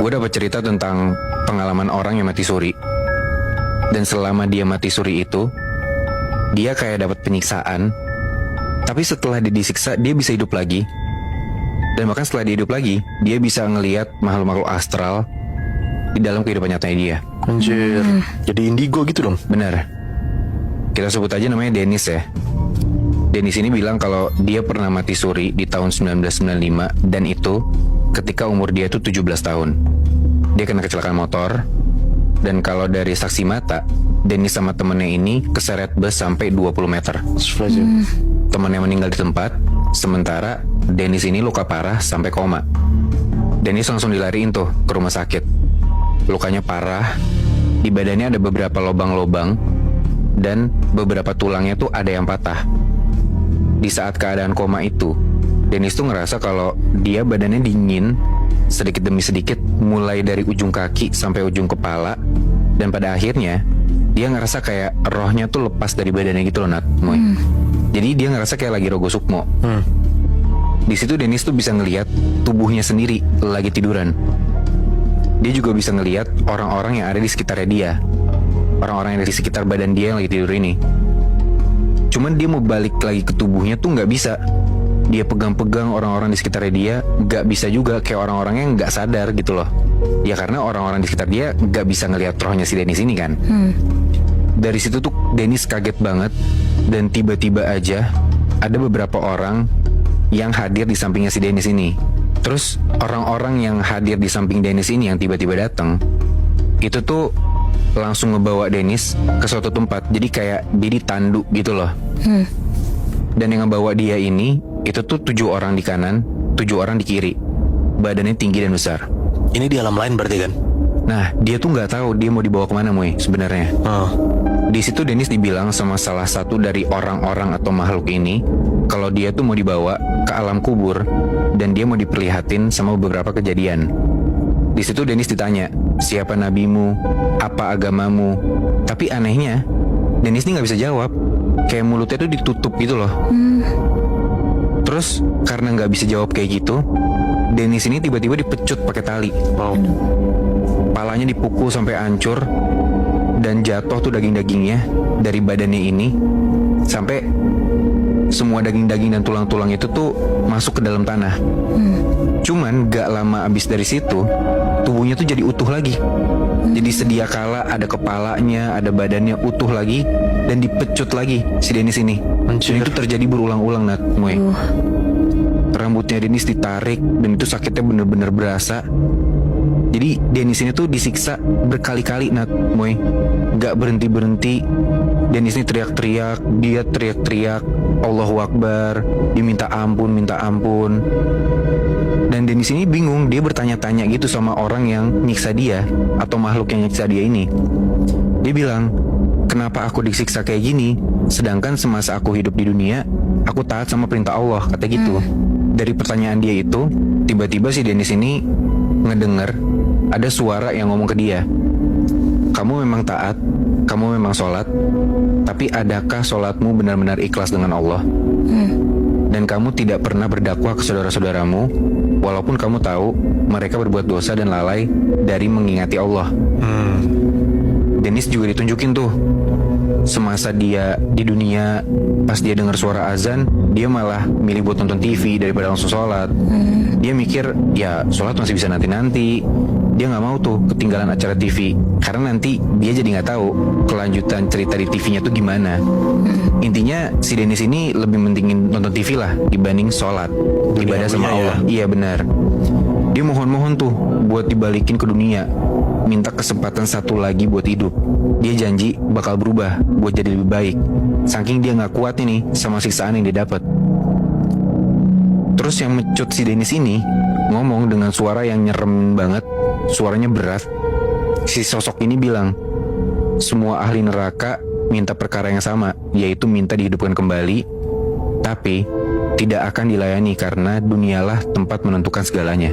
gue dapat cerita tentang pengalaman orang yang mati suri. Dan selama dia mati suri itu, dia kayak dapat penyiksaan. Tapi setelah dia disiksa, dia bisa hidup lagi. Dan bahkan setelah dia hidup lagi, dia bisa ngelihat makhluk-makhluk astral di dalam kehidupan nyatanya dia. Anjir, jadi indigo gitu dong. Benar. Kita sebut aja namanya Dennis ya. Dennis ini bilang kalau dia pernah mati suri di tahun 1995, dan itu ketika umur dia tuh 17 tahun. Dia kena kecelakaan motor, dan kalau dari saksi mata, Dennis sama temennya ini keseret bus sampai 20 meter. Temennya meninggal di tempat, sementara Dennis ini luka parah sampai koma. Dennis langsung dilariin tuh ke rumah sakit. Lukanya parah, di badannya ada beberapa lobang-lobang, dan beberapa tulangnya tuh ada yang patah. Di saat keadaan koma itu, Dennis tuh ngerasa kalau dia badannya dingin sedikit demi sedikit, mulai dari ujung kaki sampai ujung kepala, dan pada akhirnya dia ngerasa kayak rohnya tuh lepas dari badannya gitu loh, Nat. Jadi dia ngerasa kayak lagi Rogo Sukmo. Di situ Dennis tuh bisa ngelihat tubuhnya sendiri lagi tiduran. Dia juga bisa ngelihat orang-orang yang ada di sekitarnya dia, orang-orang yang ada di sekitar badan dia yang lagi tidur ini. Cuman dia mau balik lagi ke tubuhnya tuh nggak bisa. Dia pegang-pegang orang-orang di sekitarnya dia, nggak bisa juga, kayak orang-orang yang nggak sadar gitu loh. Ya karena orang-orang di sekitar dia nggak bisa ngelihat rohnya si Dennis ini kan. Dari situ tuh Dennis kaget banget, dan tiba-tiba aja ada beberapa orang yang hadir di sampingnya si Dennis ini. Terus orang-orang yang hadir di samping Dennis ini yang tiba-tiba datang, itu tuh langsung ngebawa Dennis ke suatu tempat. Jadi kayak dia ditandu gitu loh. Dan yang ngebawa dia ini, itu tuh 7 orang di kanan, 7 orang di kiri. Badannya tinggi dan besar. Ini di alam lain berarti kan? Nah, dia tuh nggak tahu dia mau dibawa kemana, Moy, sebenarnya. Di situ Dennis dibilang sama salah satu dari orang-orang atau makhluk ini kalau dia tuh mau dibawa ke alam kubur, dan dia mau diperlihatin sama beberapa kejadian. Di situ Dennis ditanya, siapa nabimu, apa agamamu. Tapi anehnya, Dennis ini nggak bisa jawab. Kayak mulutnya tuh ditutup gitu loh. Terus karena nggak bisa jawab kayak gitu, Dennis ini tiba-tiba dipecut pakai tali. Palanya dipukul sampai hancur, dan jatuh tuh daging-dagingnya dari badannya ini, sampai semua daging-daging dan tulang-tulang itu tuh masuk ke dalam tanah. Cuman gak lama abis dari situ, tubuhnya tuh jadi utuh lagi. Jadi sedia kala ada kepalanya, ada badannya utuh lagi, dan dipecut lagi si Dennis ini. Dan itu terjadi berulang-ulang, Nat, Moy. Rambutnya Dennis ditarik, dan itu sakitnya bener-bener berasa. Jadi Dennis ini tuh disiksa berkali-kali, Nat, Moy. Gak berhenti-berhenti. Dennis ini teriak-teriak, dia teriak-teriak Allahu Akbar, dia minta ampun, minta ampun. Dan Dennis ini bingung, dia bertanya-tanya gitu sama orang yang nyiksa dia, atau makhluk yang nyiksa dia ini. Dia bilang, kenapa aku disiksa kayak gini, sedangkan semasa aku hidup di dunia, aku taat sama perintah Allah, kata gitu. Dari pertanyaan dia itu, tiba-tiba si Dennis ini ngedenger ada suara yang ngomong ke dia, kamu memang taat, kamu memang sholat, tapi adakah sholatmu benar-benar ikhlas dengan Allah? Dan kamu tidak pernah berdakwah ke saudara-saudaramu, walaupun kamu tahu mereka berbuat dosa dan lalai dari mengingati Allah. Dennis juga ditunjukin tuh, semasa dia di dunia, pas dia dengar suara azan, dia malah milih buat nonton TV daripada langsung sholat. Dia mikir, ya sholat masih bisa nanti-nanti. Dia nggak mau tuh ketinggalan acara TV, karena nanti dia jadi nggak tahu kelanjutan cerita di TV-nya tuh gimana. Intinya si Dennis ini lebih mentingin nonton TV lah dibanding sholat, ibadah sama Allah. Iya benar. Dia mohon-mohon tuh buat dibalikin ke dunia, minta kesempatan satu lagi buat hidup. Dia janji bakal berubah buat jadi lebih baik, saking dia nggak kuat ini sama siksaan yang dia dapat. Terus yang mecut si Dennis ini ngomong dengan suara yang nyerem banget, suaranya berat. Si sosok ini bilang, semua ahli neraka minta perkara yang sama, yaitu minta dihidupkan kembali, tapi tidak akan dilayani karena dunialah tempat menentukan segalanya.